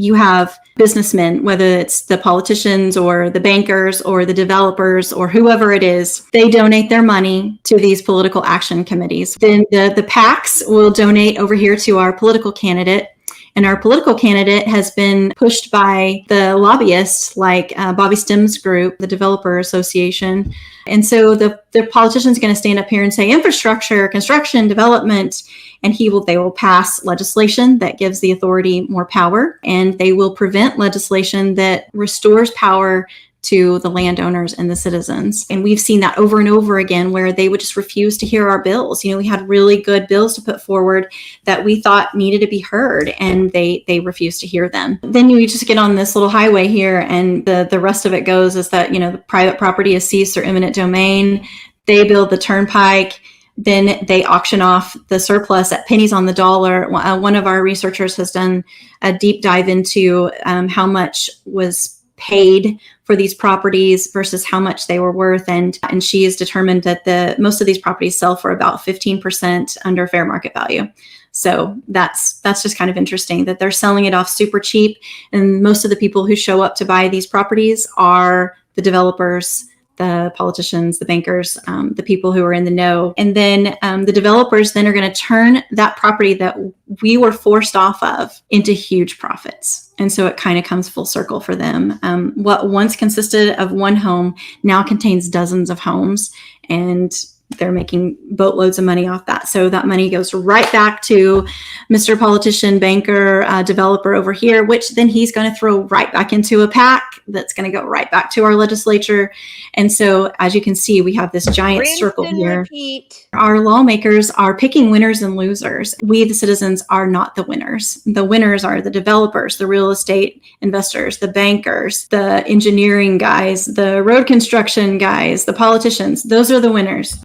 you have businessmen, whether it's the politicians or the bankers or the developers or whoever it is, they donate their money to these political action committees. Then the PACs will donate over here to our political candidate. And our political candidate has been pushed by the lobbyists like Bobby Stem's group, the Developer Association. And so the politician's going to stand up here and say infrastructure, construction, development, and they will pass legislation that gives the authority more power, and they will prevent legislation that restores power to the landowners and the citizens. And we've seen that over and over again where they would just refuse to hear our bills. We had really good bills to put forward that we thought needed to be heard, and they refused to hear them. Then you just get on this little highway here, and the rest of it goes is that, the private property is seized or eminent domain. They build the turnpike. Then they auction off the surplus at pennies on the dollar. One of our researchers has done a deep dive into how much was paid for these properties versus how much they were worth. And she has determined that most of these properties sell for about 15% under fair market value. So that's just kind of interesting that they're selling it off super cheap. And most of the people who show up to buy these properties are the developers, the politicians, the bankers, the people who are in the know. And then the developers then are going to turn that property that we were forced off of into huge profits. And so it kind of comes full circle for them. What once consisted of one home now contains dozens of homes, and they're making boatloads of money off that. So that money goes right back to Mr. Politician, banker, developer over here, which then he's going to throw right back into a PAC that's going to go right back to our legislature. And so, as you can see, we have this giant circle here. Repeat. Our lawmakers are picking winners and losers. We, the citizens, are not the winners. The winners are the developers, the real estate investors, the bankers, the engineering guys, the road construction guys, the politicians. Those are the winners.